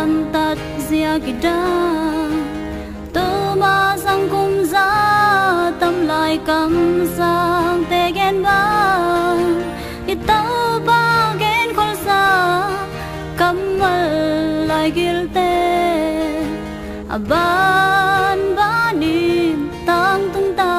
lam tat zia gida to ma sang kum za tâm lại cầm sang te gen ba itau ba gen khol sa kamal lại gil te aban banim tang tung ta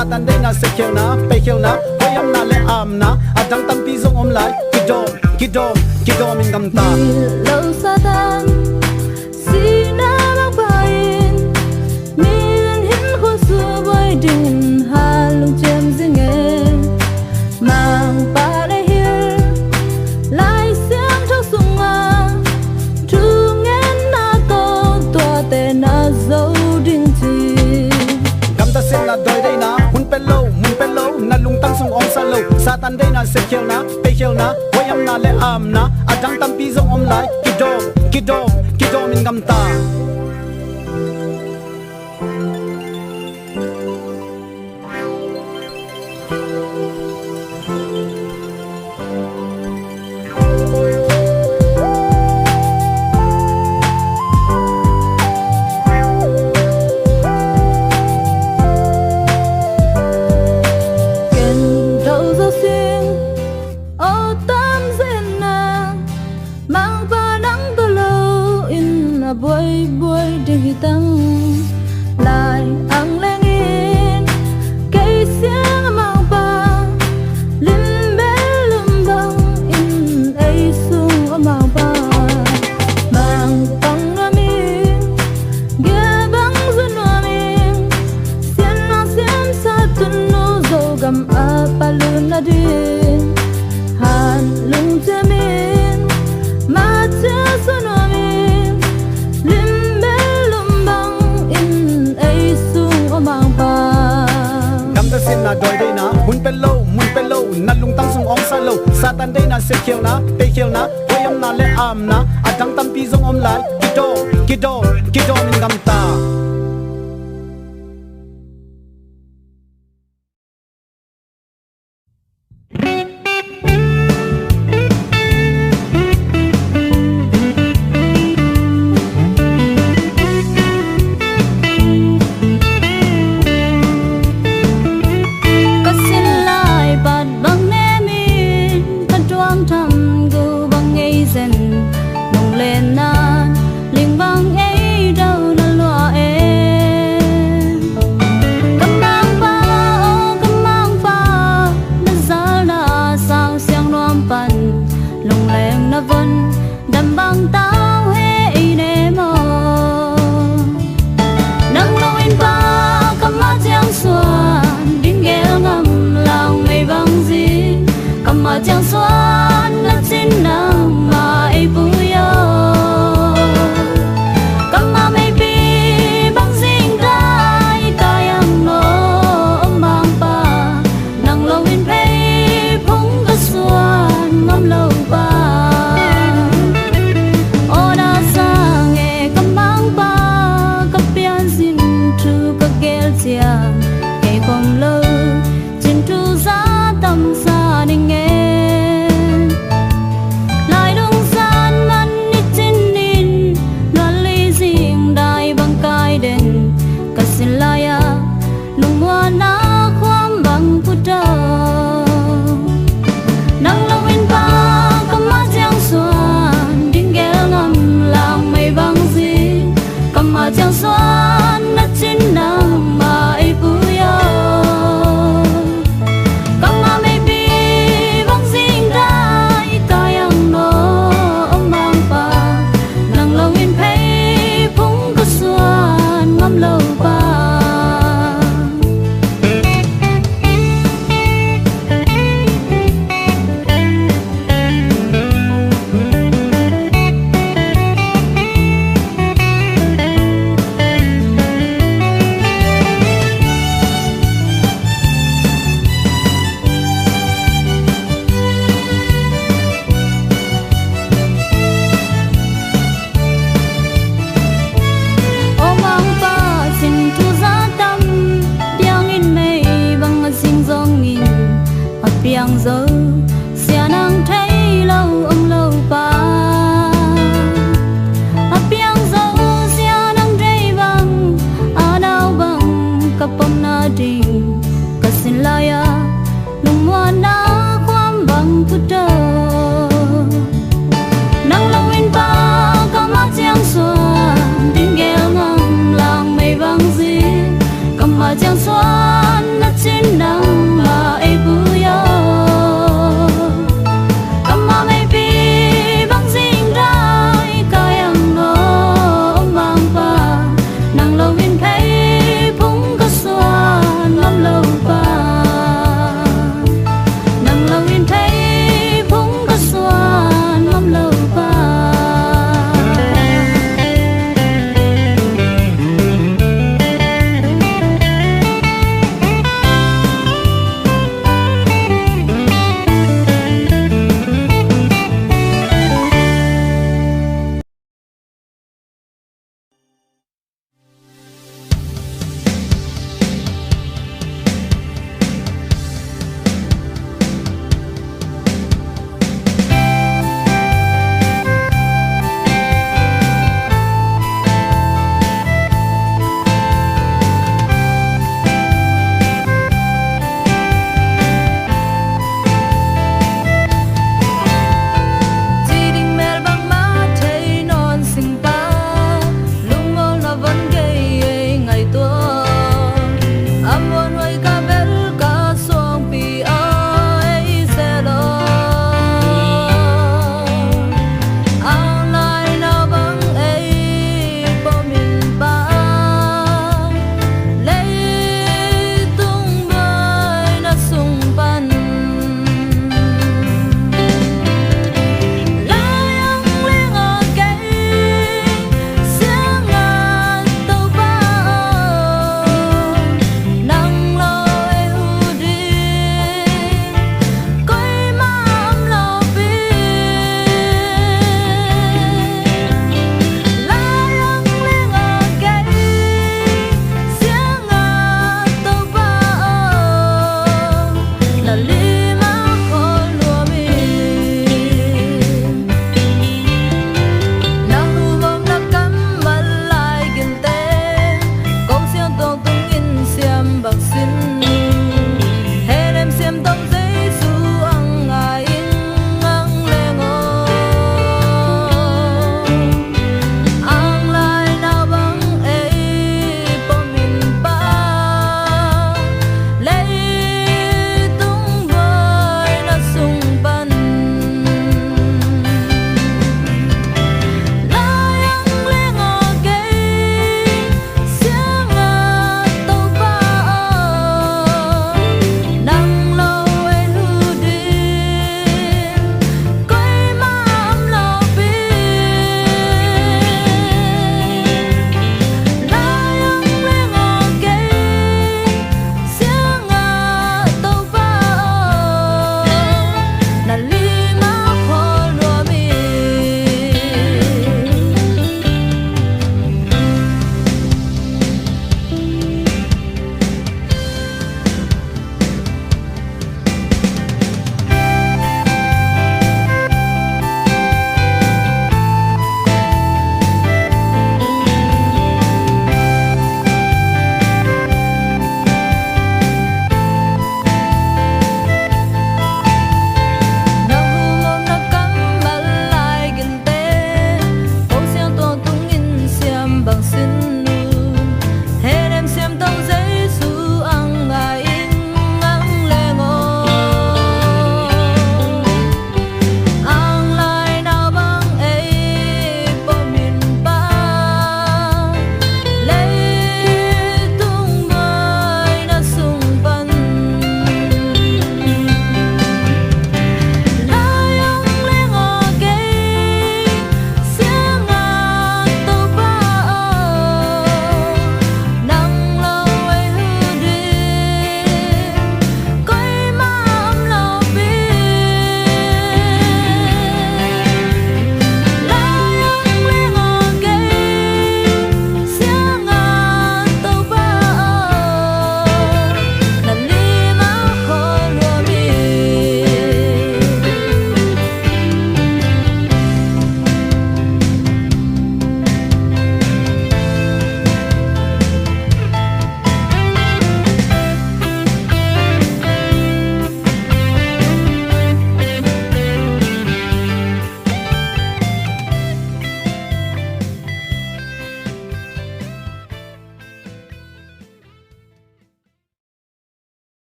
Satan day na sekel na pekel na hoyam na le am na adang tampi zong lai kidom in gamta lo Satan sina magpain min hin ko su boy din halung chem zinge mang pa le hir lai xiang thok sunga tu ngen na to to te na zo ding chi gamta sen na doi day na mun pelo na lung tang sung om sa lo Satan day na sekel na pekel na hoyam na le am na adang tampi zong lai kidom in gamta buổi đi tăng lại ang lên in cây xiang mang ba lim bé lum bang in ai sung mang ba mang bang na mi ghé bang zun na mi xiên sa tun nu zo gam a palun na di han lung jamin ma cha sun sin na doi day na mun pelo na lung tang sung ong sa lo Satan day na sekel na pekel na hoyam na le am na adang tampi zong lai kidom in gamta chẳng xoan là xin nang mai buyo kama may bi bang sing dai kayang no mang pa nang lowin pay phong ka xoan ngam lâu ba ona sang e kamang pa kapian sin tu ka gel tia kay kom lo chin tu za tâm sa ning e chẳng xoan nát chín nang mai buyo kama may bi bang sing dai kayang no mang pa nang lowin pay phong ka xoan ngam lâu pa piang dơ xia nang thấy lâu ông lâu ba piang dơ xia nang thấy bang nào bang kapom na ding kasin laya nung mua na kwam bang puto nang lawin pa kama chiang xuan ding gel ngang lang mây bang gì kama chiang xuan na chi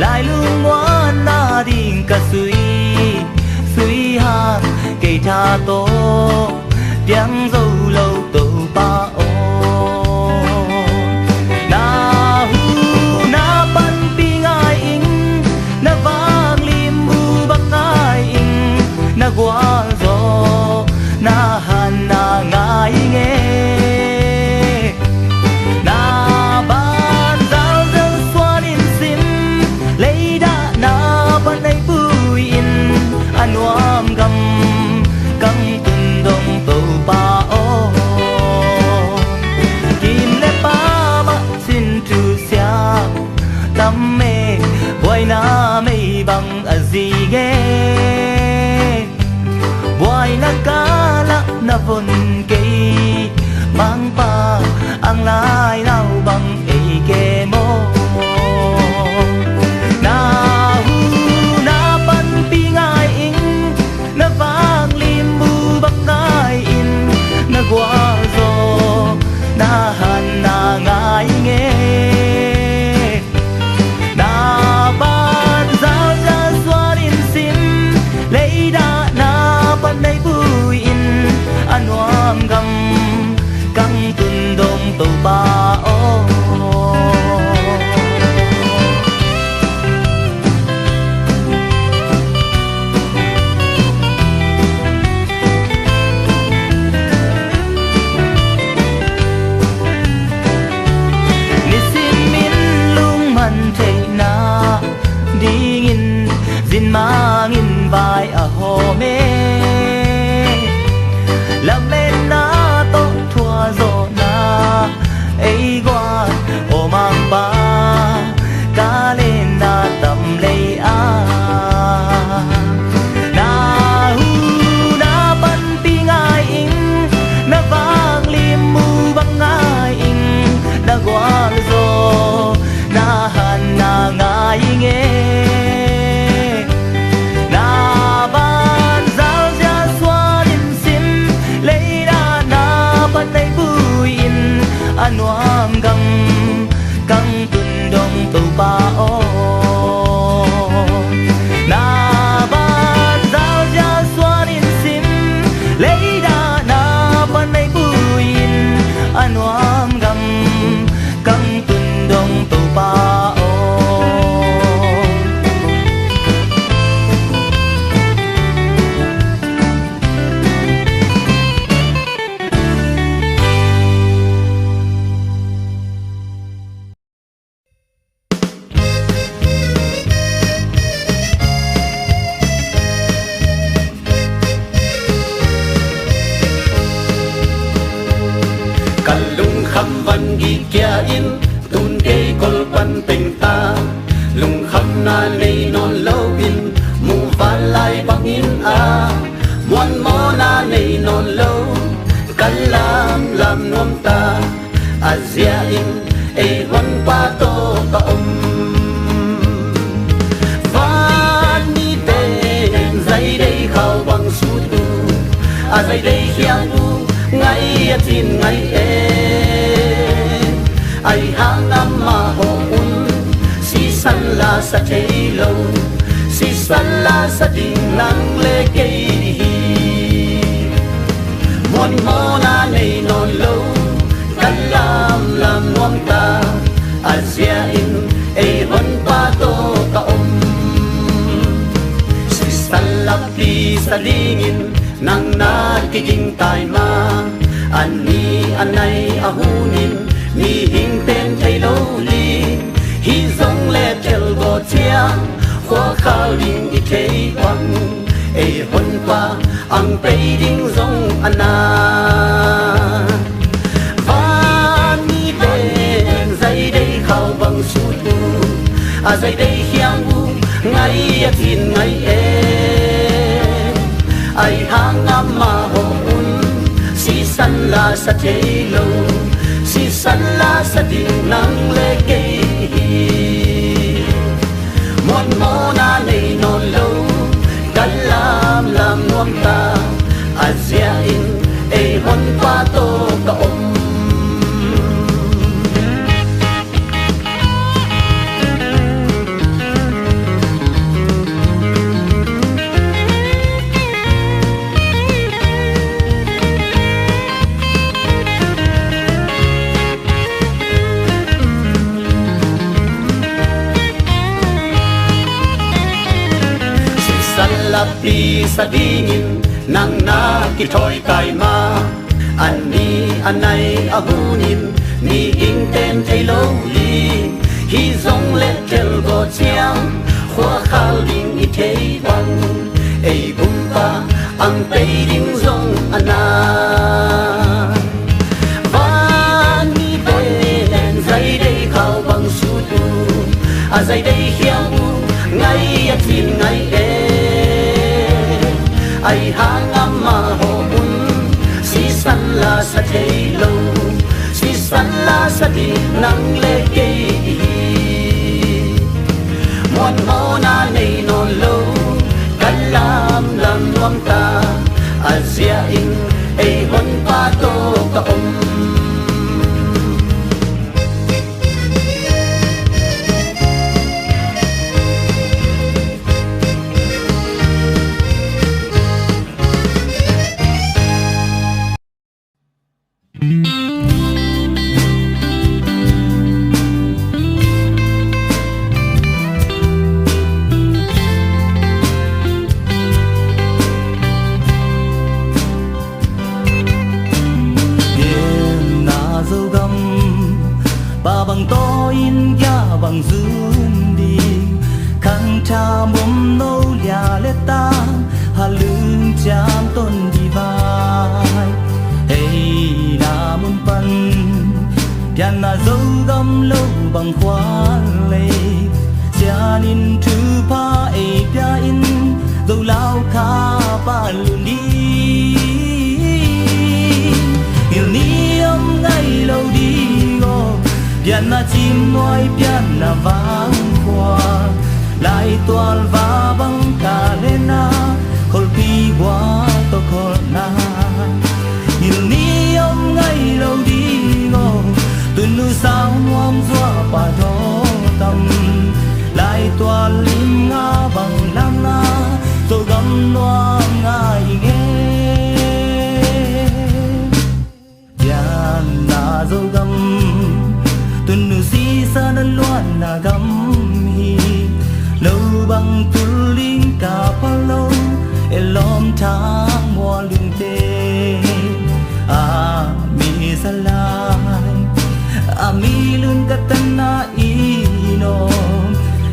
lại luôn ngoan na đình cả suy hàng cây tha tô tiếng dâu lâu tổ ba ô na hu na ban pi ngai ing na vang lim bu bak ngai ing na gwa zo na han na ngai nghe na ban dao dang xoan in sim lấy đã na ban nay bui in anuam gam căng từng đông tổ ba ô kim lệ ba ma xin tu xia tâm mê boy na mây bằng a gì ghé boy na kala na von cây mang pa ang lai nào bằng ấy kê mô na hu na ban pi ngai ing na vang lim bu bak ngai in na gwa zo na han na ngai nghe na ban giao ra xoa in sim lấy đã na ban nay bui in anuam gam căng tuần đông tàu ba ô Zin mangin vai a home la men na to thua zo na ei gwa o mang ba ka lên na tâm lei a na hu na ban pi ngai ing na vang lim mu bang ngai ing na gwa zo na han na ngai nghe anuam gam căng tuần đông tàu ba ô na ban giao ra xoan in sim lấy đà na ban nay buin anuam gam căng tuần đông tàu ba ô khăm văn ghi kia in tun cây col pan tình ta lùng khăm na nei non lâu in mu va lai bang in a muan mo na nei non lâu kan lam nom ta azia in e hon pa to ka van ni te zai dei khao bang su tu a zai dei hiang tu ngay tin ngay ai hang nam ma ho un si san la sa chei lo si san la sa ding nang le ke mon mo na nei non lo kan lam nom ta azia in e hon pa to ka si san la pi sa dingin nang na kiging tai ma ani anay ahunin mi hing ten thay lâu li hi zong le tel go chiang khoa khao ding i thei quang e hon pa ang pe ding zong ana van ni ten zai dei khao bang su tu a zai dei hiang bu ngai tin ngai ai hang am ma ho un si san la sa thei lo si san la sa ding nang le ke mon mo na nei non lo kan lam nuam ta azia in e hon pa to ka la pi sa dingin nang na ki thoi kai ma an ni anai a hunin ni ing ten thei lo li hi zong le tel go chiang khwa khal ding i thei bang ei bum pa ang pe ding zong ana van ni pe len zai dei khao bang su tu a zai dei hiang ngai a tin ngai e ai hang amma ho un si san la sa thei lo si san la sa di nang le ke mon mo na nei non lo kalam lam nuam ta azia in ei hon pa to ka bằng to in ya bằng dương đi khang cha mồm nâu ya lê ta hà lưng chạm tôn đi vai hey na mun pan pian na dâu gam lâu bằng khoan lê cha nín thứ pa e pia in dâu lao kha pa lun đi yêu ni âm ngày lâu đi pian na chim nói pian na vang qua lại toan va băng cả lên na khol pi qua to khol na yêu ni ông ngày lâu đi ngô tuần nu sao nuông doa pa đó tâm lại toan lim nga bằng lam na tôi gầm noa ngai nghe pian na dâu gầm tuần nu si sa na loan na gam hi lâu bằng tu linh cả pa lâu e lom thang mua lưng tê a mi sa lai a mi lưng ka tan na i no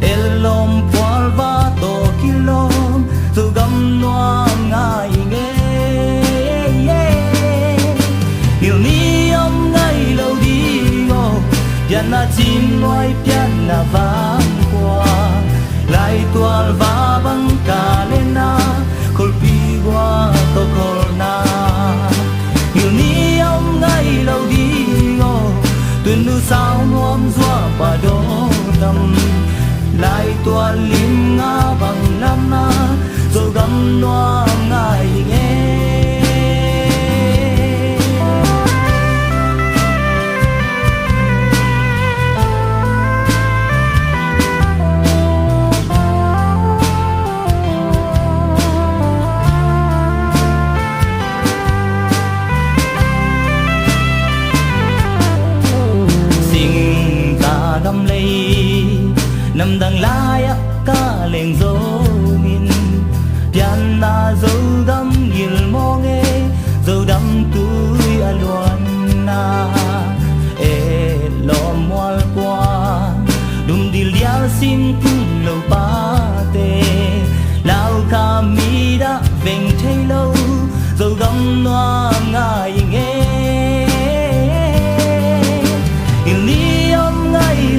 e lom kwal va to kilom tu gam noa ngai nghe yêu ni om ngai lâu đi ngô pian na chim nói pian na vang qua lại toan va băng cả lên na khol pi qua to khol na yêu ni ông ngày lâu đi ngô tuần nu sao nuông doa pa do tâm lại toan lim nga bằng lam na rồi gam noa ngai nghe gam lei nam dang lai ka leng zo min pian na zo gam gil mo nge zo dam tui a luan na e lom wal kwa dum dil dia sim kun lo pa te lao ka mi da veng thei lo zo gam noa ngai nge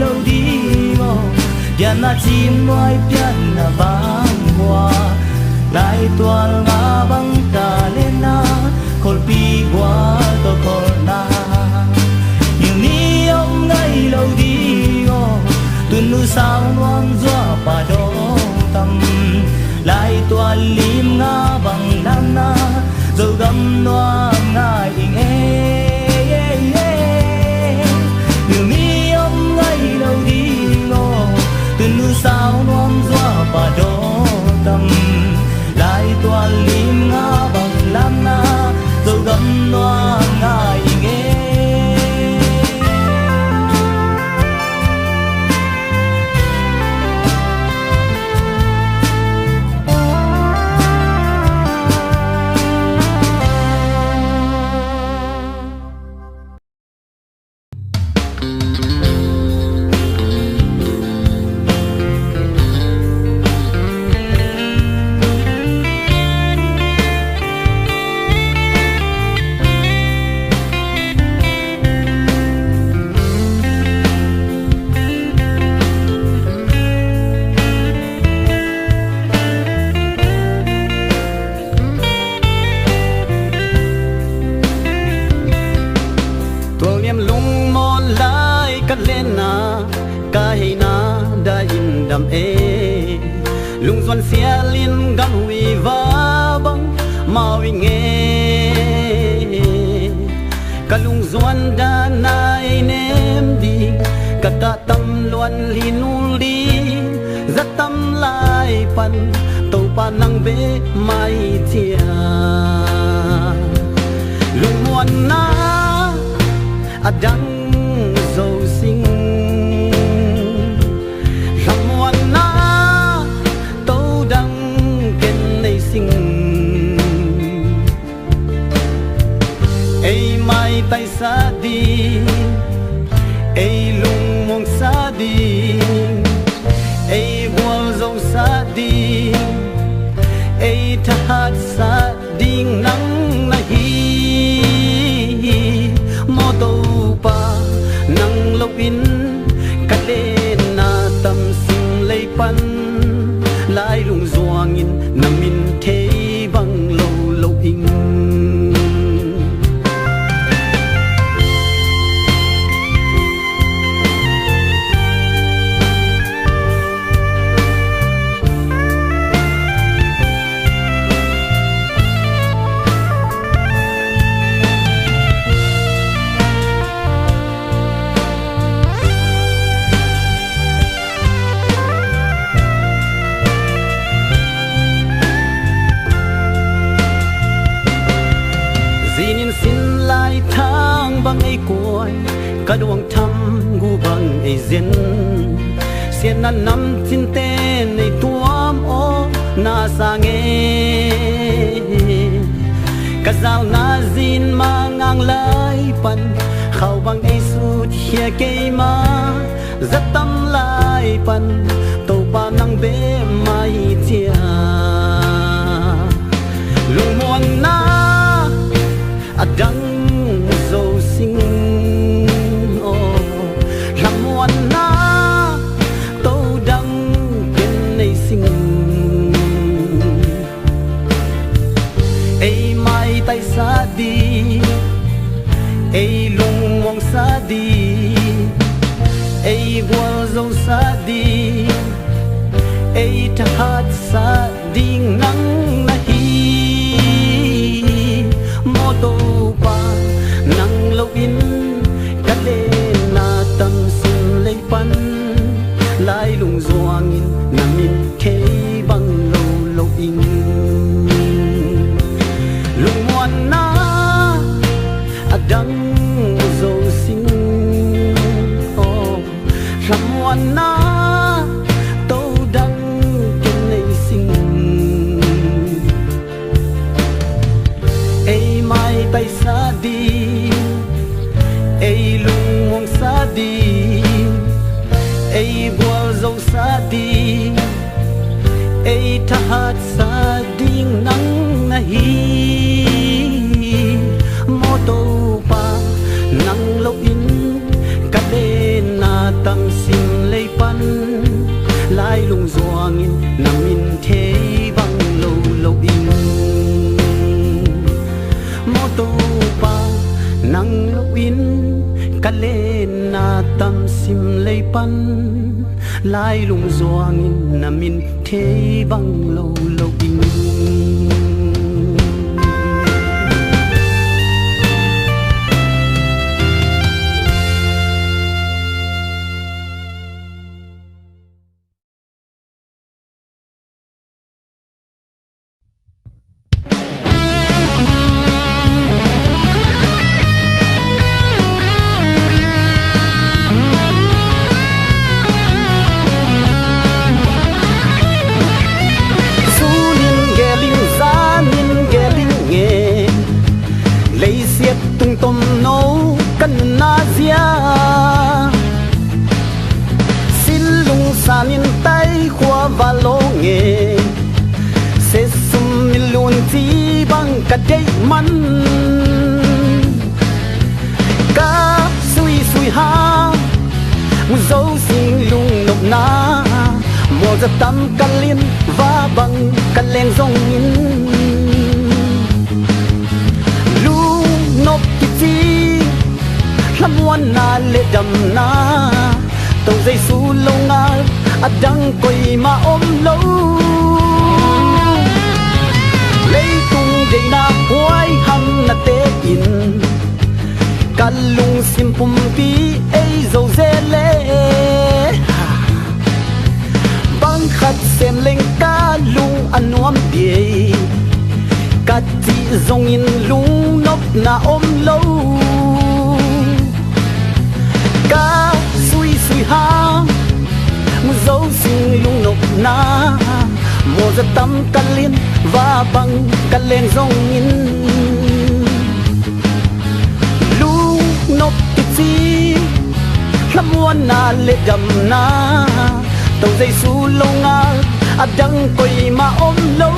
lâu đi ngô pian na chim nói pian na vang qua lại toan nga băng cả lên na khol pi qua to khol na yêu ni ông ngày lâu đi ngô tuần nu sao nuông doa pa do tâm lại toan lim nga bằng lam na dâu gam noa ngai nghe lâu đi ngô tuần nu sao nuông doa pa do tâm lại toan lim nga bằng lam na dâu gam noa ngai nghe lung doan sia lin gan hui va bang mau nghe cả lung doan da nai nem đi cả ta tâm loan linul đi rất tâm lai pan tàu pa nang be mai chia lung muan na adang dâu sinh làm muan na tàu đăng ken nay sinh ai mai tay xa đi ai lung mong xa đi ai buông dâu xa đi ai thắt xa đi nắng na hi mô tô pa nang lâu in cắt lên na tâm sinh lấy pan lại lung doang in nằm in thế bằng lâu lâu in bang ai kuai ka duang tham gu bang ai zen sian na nam tin te nei tuam o na sange ka zal na zin ma ngang lai pan khau bang ai su thia ke ma zat tam lai pan to pa nang be mai chia lung muang na adang dâu sinh ô làm muôn na tàu đăng bên này sinh ai mai tay xa đi ai lung mong xa đi ai buông dâu xa đi ai thắt xa đi nắng na hi mô tô pa nang lâu in cắt lên na tâm sinh lấy pan lại lung doang in nằm in khe bằng lâu lâu in lung muan na adang dâu sinh ô làm muan na tàu đăng ken nay sinh ai mai tay xa đi ai lung mong xa đi ai bua dâu xa đi ai thắt xa đi nắng na hi mô tô pa nắng lâu in cắt lên na tâm sinh lấy pan lại lung doang in nằm in thế bằng lâu lâu in mô tô pa nang lâu in cắt lên na tâm sim lấy pan lại lung doang in nằm in thế bằng lâu lâu in tung tom nấu căn na zia xin lung sa nin tay khoa và lô nghề sẽ sum min luôn chi bằng cả day man cá suy suy ha mu dấu xin lung nộp na mùa giật tâm căn liên và bằng căn lên rong in nộp chi làm muôn na lệ đầm na tàu dây su lâu nga adang coi mà ôm lâu sim pum pi ei zo zele bang khat sem leng ka lung anuam pi kat ti zong in lung nop na om lo ka sui sui ha mu zo sing lung nop na mo za tam kalin va bang kaleng zong in lung nop ti chi lamwan na le dam na tàu dây su lâu nga adang koi ma om lo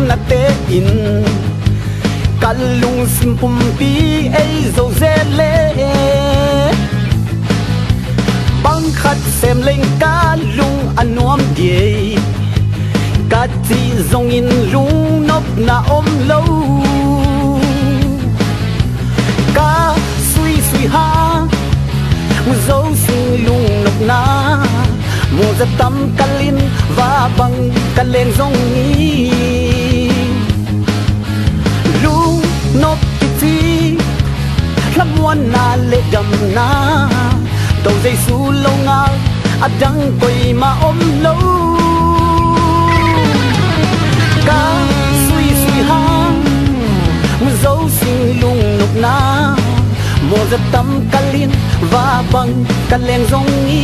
na te in kalung sim pum pi ei zo zele bang khat sem leng kalung anuam die kat ti zong in lung nop na om lo ka sui sui ha mu zo sing lung nop na mo za tam kalin va bang kaleng zong ni nop ti lamwan na le dam na tàu dây su lâu nga adang koi ma om lo ka sui sui ha mu zo sing lung nop na mo za tam kalin va bang kaleng zong ni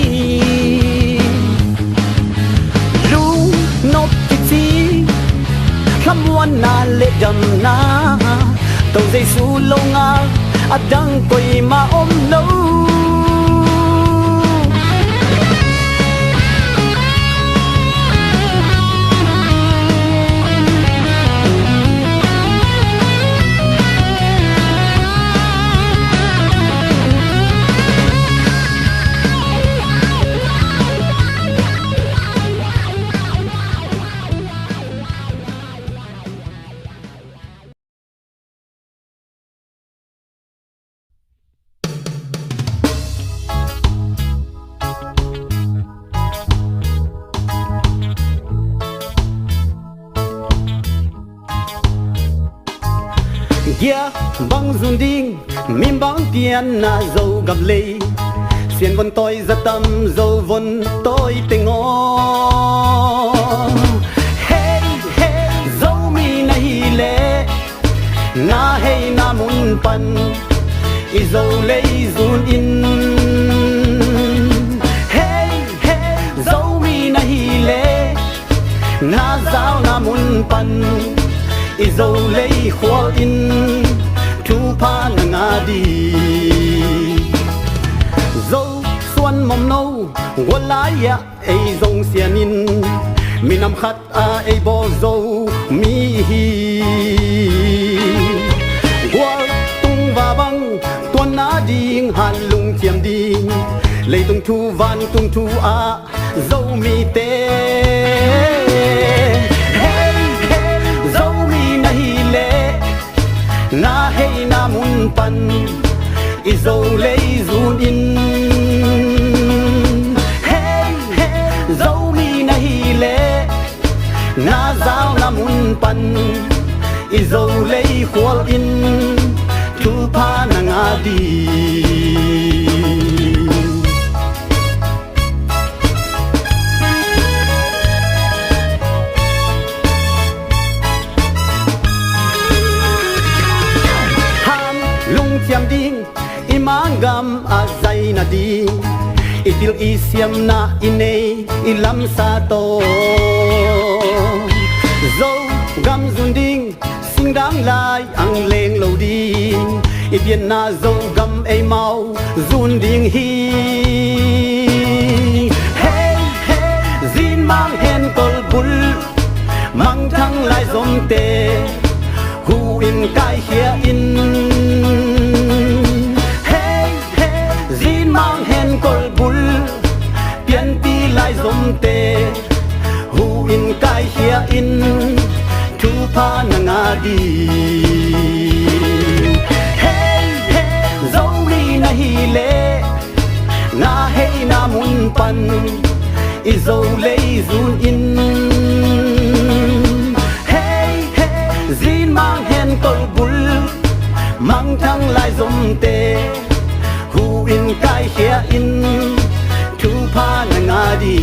lung nop ti lamwan na le dam na tàu dây su lâu nga adang koi ma om lo yeah bang zun ding mim bang pian na zo gam le xiên von tôi ra tâm zo von tôi tình o hey hey zo mi na hi le na hey na mun pan i zo le zun in hey hey zo mi na hi le na zao na mun pan i zo lei khwal in thu pa na nga di zo suan mom no wala ya ei zong sian in mi nam khat a ei bo zo mi hi wal tung va bang tuan na ding han lung chiam ding lei tung thu van tung thu a zo mi te na hey na mun pan i zo lei zun in hey hey zo mi na hi le na zao na mun pan i zo lei khwal in thu pa na nga di siam ding imangam azai na ding itil isiam na ine ilam sa to zo gam zun ding sing dang lai ang leng lo ding ibian na zo gam ei mau zun ding hi hey hey zin mang hen kol bul mang thang lai zom te hu in kai hia in kol bul pian pi lai zom te hu in ka izo lei zun in hey hey zin mang hen kol bul mang thang lai zom te hu in kai hia in thu pa na nga di